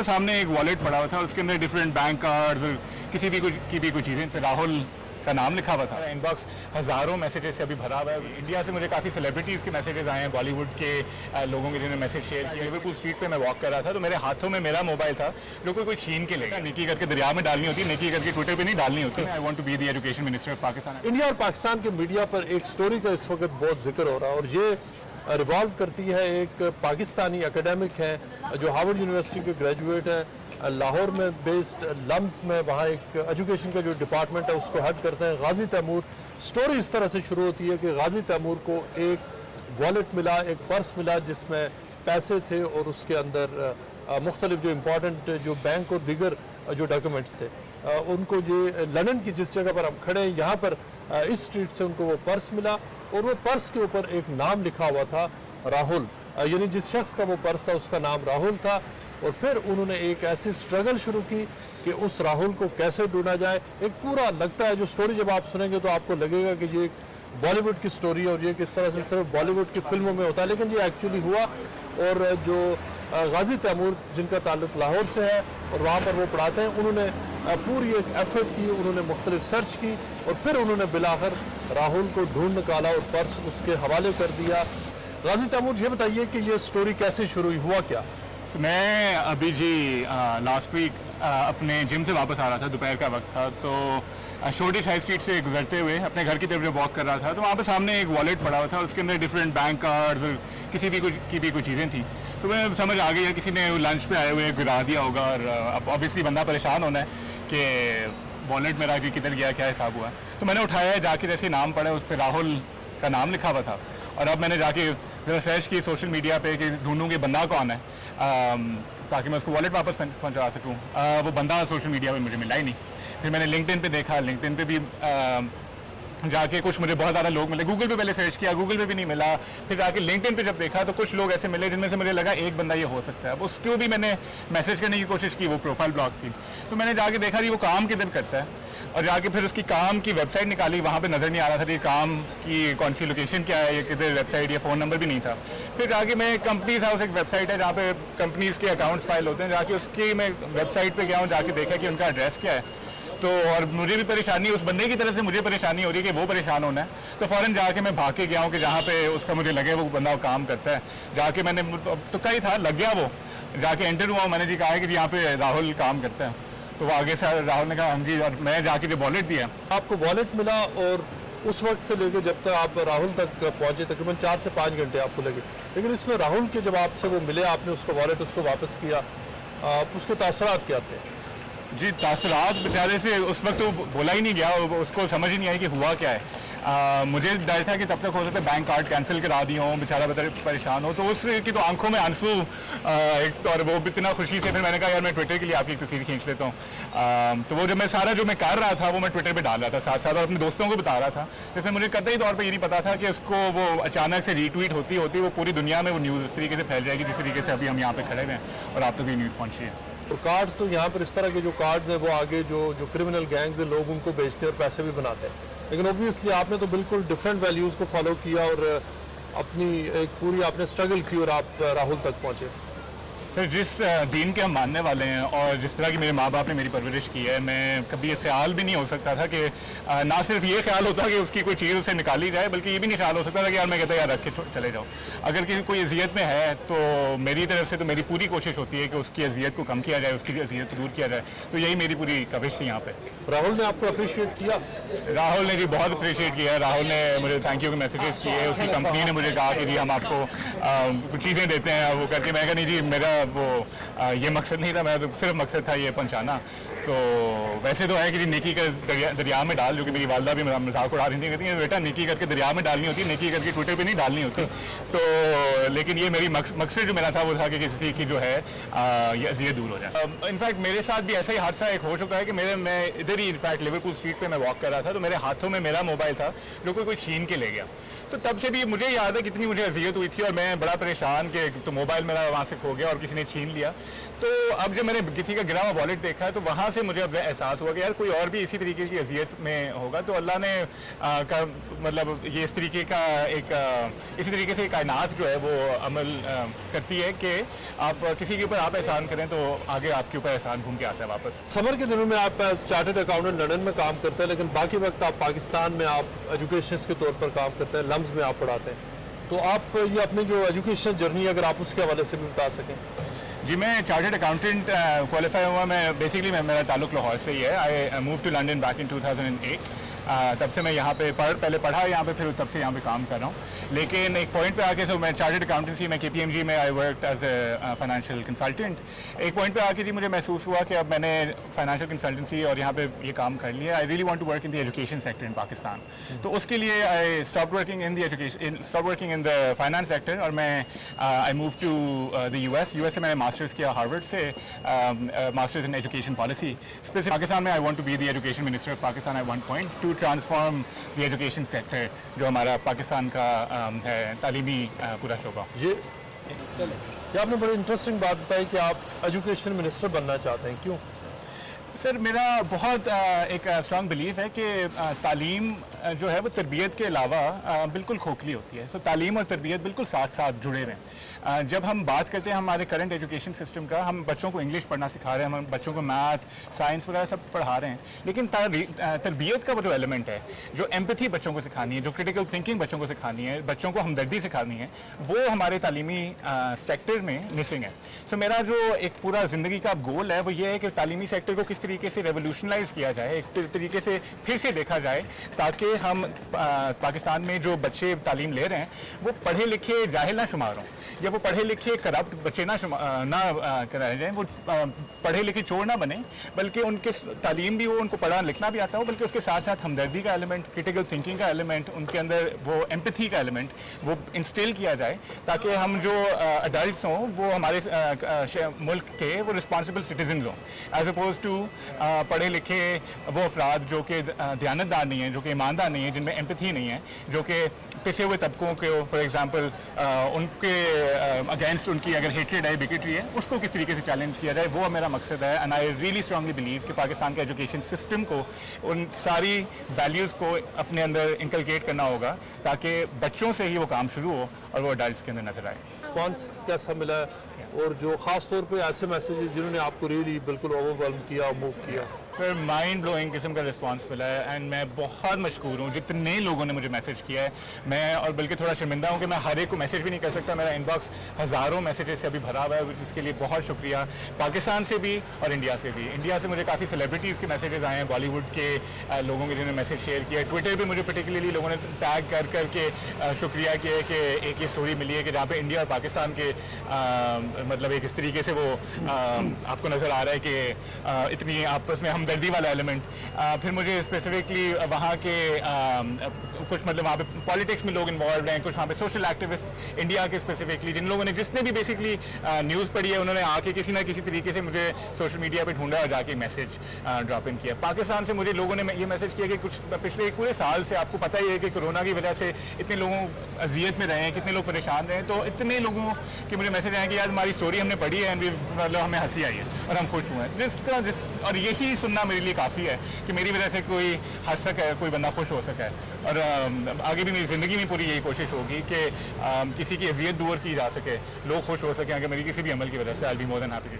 सामने एक वॉलेट पड़ा हुआ था, उसके अंदर डिफरेंट बैंक कार्ड्स और किसी भी कुछ चीज़ें, तो राहुल का नाम लिखा हुआ था। इनबॉक्स हज़ारों मैसेजेस से अभी भरा हुआ है। इंडिया से मुझे काफ़ी सेलिब्रिटीज़ के मैसेजेस आए हैं, बॉलीवुड के लोगों के जिन्होंने मैसेज शेयर किया। लिवरपूल स्ट्रीट पे मैं वॉक कर रहा था तो मेरे हाथों में मेरा मोबाइल था जो कोई छीन के ले गया। निकी करके दरिया में डालनी होती है, निकी करके ट्विटर पे नहीं डालनी होती। I want to be the education minister of Pakistan. India और पाकिस्तान के मीडिया पर एक स्टोरी का इस वक्त बहुत जिक्र हो रहा है और ये रिवॉल्व करती है। एक पाकिस्तानी एकेडमिक है जो हार्वर्ड यूनिवर्सिटी के ग्रेजुएट है, लाहौर में बेस्ड लम्स में वहाँ एक एजुकेशन का जो डिपार्टमेंट है उसको हेड करते हैं, गाजी तैमूर। स्टोरी इस तरह से शुरू होती है कि गाजी तैमूर को एक वॉलेट मिला, एक पर्स मिला जिसमें पैसे थे और उसके अंदर मुख्तलिफ जो इम्पोर्टेंट जो बैंक और दीगर जो डॉक्यूमेंट्स थे। उनको ये लंदन की जिस जगह पर हम खड़े हैं यहाँ पर इस स्ट्रीट से उनको वो पर्स मिला और वो पर्स के ऊपर एक नाम लिखा हुआ था, राहुल। यानी जिस शख्स का वो पर्स था उसका नाम राहुल था। और फिर उन्होंने एक ऐसी स्ट्रगल शुरू की कि उस राहुल को कैसे ढूंढा जाए। एक पूरा लगता है जो स्टोरी जब आप सुनेंगे तो आपको लगेगा कि ये एक बॉलीवुड की स्टोरी है और ये किस तरह से सिर्फ बॉलीवुड की फिल्मों में होता है, लेकिन ये एक्चुअली हुआ। और जो गाजी तैमूर जिनका ताल्लुक लाहौर से है और वहाँ पर वो पढ़ाते हैं, उन्होंने पूरी एक एफर्ट की, उन्होंने मुख्तलिफ सर्च की और फिर उन्होंने बिलाखिर राहुल को ढूंढ निकाला और पर्स उसके हवाले कर दिया। गाजी तैमूर, ये बताइए कि ये स्टोरी कैसे शुरू हुई, हुआ क्या? मैं अभी जी लास्ट वीक अपने जिम से वापस आ रहा था, दोपहर का वक्त था, तो शोर्टिश हाई स्ट्रीट से गुजरते हुए अपने घर की तरफ वॉक कर रहा था तो वहाँ पे सामने एक वॉलेट पड़ा हुआ था, उसके अंदर डिफरेंट बैंक कार्ड्स और किसी भी कुछ चीज़ें थी। तो मैं समझ आ गई किसी ने लंच पे आए हुए गिरा दिया होगा और अब ऑब्वियसली बंदा परेशान होना है कि वॉलेट मेरा कि किधर गया, क्या हिसाब हुआ। तो मैंने उठाया, जाके जैसे नाम पड़ा उस पर राहुल का नाम लिखा हुआ था और अब मैंने जाके ज़रा सर्च की सोशल मीडिया पे कि ढूंढूँ कि बंदा कौन है ताकि मैं उसको वॉलेट वापस पहुंचा सकूं। वो बंदा सोशल मीडिया पे मुझे मिला ही नहीं। फिर मैंने लिंक्डइन पे देखा, लिंक्डइन पे भी जाके कुछ मुझे बहुत ज़्यादा लोग मिले। गूगल पे पहले सर्च किया, गूगल पे भी नहीं मिला। फिर जाके लिंक्डइन पे जब देखा तो कुछ लोग ऐसे मिले जिनमें से मुझे लगा एक बंदा ये हो सकता है। अब उसको भी मैंने मैसेज करने की कोशिश की, वो प्रोफाइल ब्लॉक थी। तो मैंने जाके देखा कि वो काम किधर करता है और जाके फिर उसकी काम की वेबसाइट निकाली, वहाँ पे नज़र नहीं आ रहा था कि काम की कौन सी लोकेशन क्या है, ये किधर वेबसाइट, या फ़ोन नंबर भी नहीं था। फिर जाके मैं कंपनीज हाउस एक वेबसाइट है जहाँ पे कंपनीज के अकाउंट्स फाइल होते हैं, जाके उसकी मैं वेबसाइट पे गया हूँ, जाके देखा कि उनका एड्रेस क्या है। तो और मुझे भी परेशानी, उस बंदे की तरफ से मुझे परेशानी हो रही है कि वो परेशान होना है। तो फ़ौरन जाके मैं भाग के गया हूँ कि जहाँ पे उसका मुझे लगे वो बंदा काम करता है। जाके मैंने तो कहीं था, लग गया वो, जाके एंटर हुआ, मैंने जी कहा है कि यहाँ पे राहुल काम करता है। तो वो आगे से राहुल ने कहा हाँ जी, और मैं जाके जो वॉलेट दिया। आपको वॉलेट मिला और उस वक्त से लेकर जब तक आप राहुल तक पहुंचे तकरीबन 4 से 5 घंटे आपको लगे, लेकिन इसमें राहुल के जब आपसे वो मिले, आपने उसको वॉलेट उसको वापस किया, उसके तासरात क्या थे? जी, तासरात बेचारे से उस वक्त तो बोला ही नहीं गया, उसको समझ ही नहीं आई कि हुआ क्या है। मुझे डर था कि तब तक हो सकता है बैंक कार्ड कैंसिल करा दिए हों, बेचारा परेशान हो। तो उसकी तो आंखों में आंसू एक, और वो इतना खुशी से, फिर मैंने कहा यार मैं ट्विटर के लिए आपकी तस्वीर खींच लेता हूँ। तो वो जब मैं सारा जो मैं कर रहा था वो मैं ट्विटर पे डाल रहा था साथ साथ, और अपने दोस्तों को बता रहा था, जिसमें मुझे कतई तौर पर ये नहीं पता था कि उसको वो अचानक से रीट्वीट होती वो पूरी दुनिया में वो न्यूज़ इस तरीके से फैल जाएगी जिस तरीके से अभी हम यहाँ पे खड़े हुए हैं और आप तक भी न्यूज़ पहुँची है। और कार्ड्स तो यहाँ पर इस तरह के जो कार्ड्स हैं वो आगे जो क्रिमिनल गैंग के लोग उनको बेचते हैं और पैसे भी बनाते हैं, लेकिन ऑब्वियसली आपने तो बिल्कुल डिफरेंट वैल्यूज़ को फॉलो किया और अपनी एक पूरी आपने स्ट्रगल की और आप राहुल तक पहुँचे। सर, जिस दीन के हम मानने वाले हैं और जिस तरह की मेरे माँ बाप ने मेरी परवरिश की है, मैं कभी ये ख्याल भी नहीं हो सकता था कि ना सिर्फ ये ख्याल होता कि उसकी कोई चीज़ उसे निकाली जाए, बल्कि ये भी नहीं ख्याल हो सकता था कि यार मैं कहता यार रख के चले जाओ। अगर किसी कोई अजियत में है तो मेरी तरफ से तो मेरी पूरी कोशिश होती है कि उसकी अजियत को कम किया जाए, उसकी अजियत को दूर किया जाए। तो यही मेरी पूरी कविश थी यहाँ पर। राहुल ने आपको अप्रिशिएट किया? राहुल ने जी बहुत अप्रिशिएट किया। राहुल ने मुझे थैंक यू के मैसेजेस किए, उसकी कंपनी ने मुझे कहा कि जी हम आपको कुछ चीज़ें देते हैं, वो करके मैं कहा नहीं जी मेरा वो ये मकसद नहीं था, मेरा तो सिर्फ मकसद था ये पहुंचाना। तो वैसे तो है कि निकी कर दरिया में डाल, जो कि मेरी वालदा भी मजाक उड़ा रही थी, कहती है बेटा निकी करके दरिया में डालनी होती है, निकी करके ट्विटर पे नहीं डालनी होती। तो लेकिन ये मेरी मकसद जो मेरा था वो था कि किसी की जो है ये दूर हो जाए। इनफैक्ट मेरे साथ भी ऐसा ही हादसा एक हो चुका है कि मैं इधर ही इनफैक्ट लिवरपूल स्ट्रीट पे मैं वॉक कर रहा था तो मेरे हाथों में मेरा मोबाइल था जो कोई छीन के ले गया। तो तब से भी मुझे याद है कितनी मुझे अजियत हुई थी और मैं बड़ा परेशान कि तो मोबाइल मेरा वहाँ से खो गया और किसी ने छीन लिया। तो अब जब मैंने किसी का गिरा हुआ वॉलेट देखा है तो वहाँ से मुझे अब एहसास हुआ कि यार कोई और भी इसी तरीके की अजियत में होगा, तो अल्लाह ने का मतलब ये इस तरीके का इसी तरीके से कायनात जो है वो अमल करती है कि आप किसी के ऊपर आप एहसान करें तो आगे आपके ऊपर एहसान घूम के आता है वापस। समर के दिनों में आप चार्टर्ड अकाउंटेंट लंदन में काम करते हैं, लेकिन बाकी वक्त आप पाकिस्तान में आप एजुकेशन के तौर पर काम करते हैं, लम्स में आप पढ़ाते हैं। तो आप ये अपनी जो एजुकेशन जर्नी अगर आप उसके हवाले से भी बता सकें। जी, मैं चार्टर्ड अकाउंटेंट क्वालिफाई हुआ। मैं बेसिकली मेरा ताल्लुक लाहौर से ही है। I move to London back in 2008। तब से मैं यहाँ पे पहले पढ़ा यहाँ पे, फिर तब से यहाँ पे काम कर रहा हूँ। लेकिन एक पॉइंट पे आके मैं चार्टर्ड अकाउंटेंसी में KPMG में I work as a financial consultant. एक पॉइंट पे आके जी मुझे महसूस हुआ कि अब मैंने फाइनेंशियल कंसल्टेंसी और यहाँ पे ये काम कर लिया। I really want to work in the education sector in Pakistan. तो उसके लिए I stop working in the finance sector और मैं I move to the US से मैंने मास्टर्स किया हार्वर्ड से, masters in education policy. Specific Pakistan में I want to be the education minister of Pakistan at one point to transform the education sector, जो हमारा पाकिस्तान का है तालीमी पूरा शोबा। ये आपने बड़ी इंटरेस्टिंग बात बताई कि आप एजुकेशन मिनिस्टर बनना चाहते हैं, क्यों? सर, मेरा बहुत एक स्ट्रॉन्ग बिलीफ है कि तालीम जो है वो तरबियत के अलावा बिल्कुल खोखली होती है। सो तालीम और तरबियत बिल्कुल साथ साथ जुड़े हुए हैं। जब हम बात करते हैं हमारे करंट एजुकेशन सिस्टम का, हम बच्चों को इंग्लिश पढ़ना सिखा रहे हैं, हम बच्चों को मैथ साइंस वगैरह सब पढ़ा रहे हैं, लेकिन तरबियत का वो जो एलिमेंट है, जो एम्पैथी बच्चों को सिखानी है, जो क्रिटिकल थिंकिंग बच्चों को सिखानी है, बच्चों को हमदर्दी सिखानी है, वो हमारे तालीमी सेक्टर में मिसिंग है। सो मेरा जो एक पूरा ज़िंदगी का गोल है वो ये है कि तालीमी सेक्टर को किस तरीके से रेवोल्यूशनलाइज किया जाए, एक तरीके से फिर से देखा जाए, ताकि हम पाकिस्तान में जो बच्चे तालीम ले रहे हैं वो पढ़े लिखे जाहिल ना शुमार हों, या वो पढ़े लिखे करप्ट बच्चे ना कराए जाएं, वो पढ़े लिखे चोर ना बने, बल्कि उनके तालीम भी हो, उनको पढ़ना लिखना भी आता हो, बल्कि उसके साथ साथ हमदर्दी का एलिमेंट, क्रिटिकल थिंकिंग का एलिमेंट, उनके अंदर वो एम्पैथी का एलिमेंट वो इंस्टिल किया जाए, ताकि हम जो अडल्ट्स हों वो हमारे मुल्क के वो रिस्पॉन्सिबल सिटीजन हों, एज अपोज टू पढ़े लिखे वो अफराद जो कि दयानतदार नहीं हैं, जो कि ईमानदार नहीं है, जिनमें एम्पैथी नहीं है, जो कि पिसे हुए तबकों के फॉर एग्जांपल उनके अगेंस्ट उनकी अगर हेट्रेड है, बिगेटरी है, उसको किस तरीके से चैलेंज किया जाए, वो मेरा मकसद है। And I really strongly believe कि पाकिस्तान के एजुकेशन सिस्टम को उन सारी वैल्यूज़ को अपने अंदर इंकलकेट करना होगा, ताकि बच्चों से ही वो काम शुरू हो और वो अडल्ट्स के अंदर नजर आए। रिस्पॉन्स कैसा मिला, और जो ख़ास तौर पे ऐसे मैसेजेस जिन्होंने आपको रियली बिल्कुल ओवरवेल्म किया, मूव किया? फिर माइंड ब्लोइंग किस्म का रिस्पांस मिला है एंड मैं बहुत मशकूर हूँ जितने लोगों ने मुझे मैसेज किया है। मैं और बल्कि थोड़ा शर्मिंदा हूँ कि मैं हर एक को मैसेज भी नहीं कर सकता, मेरा इनबॉक्स हज़ारों मैसेजेस से अभी भरा हुआ है, इसके लिए बहुत शुक्रिया। पाकिस्तान से भी और इंडिया से भी। इंडिया से मुझे काफ़ी सेलिब्रिटीज़ के मैसेजेस आए हैं, बॉलीवुड के लोगों के जिन्होंने मैसेज शेयर किया। ट्विटर पर मुझे पर्टिकुलरली लोगों ने टैग कर करके शुक्रिया किया है कि एक ये स्टोरी मिली है कि जहाँ पर इंडिया और पाकिस्तान के मतलब एक इस तरीके से वो आपको नज़र आ रहा है कि इतनी आपस में हमदर्दी वाला एलिमेंट। फिर मुझे स्पेसिफिकली वहाँ के कुछ मतलब वहाँ पे पॉलिटिक्स में लोग इन्वॉल्व हैं, कुछ वहाँ पे सोशल एक्टिविस्ट इंडिया के स्पेसिफिकली, जिन लोगों ने जिसने भी बेसिकली न्यूज़ पढ़ी है, उन्होंने आके किसी ना किसी तरीके से मुझे सोशल मीडिया पे ढूंढा और जाके मैसेज ड्रॉप इन किया। पाकिस्तान से मुझे लोगों ने ये मैसेज किया कि कुछ पिछले एक पूरे साल से आपको पता ही है कि कोरोना की वजह से इतने लोगों अजियत में रहे हैं, कितने लोग परेशान रहे हैं, तो इतने लोगों के मुझे मैसेज आए कि यार हमारी स्टोरी हमने पढ़ी है, मतलब हमें हंसी आई है और हम खुश हुए हैं। और यही सुनना मेरे लिए काफ़ी है कि मेरी वजह से कोई हंस सके, कोई बंदा खुश हो सके। और आगे भी मेरी ज़िंदगी में पूरी यही कोशिश होगी कि किसी की अजियत दूर की जा सके, लोग खुश हो सकें अगर मेरी किसी भी अमल की वजह से। आई बी मोर देन हैप्पी।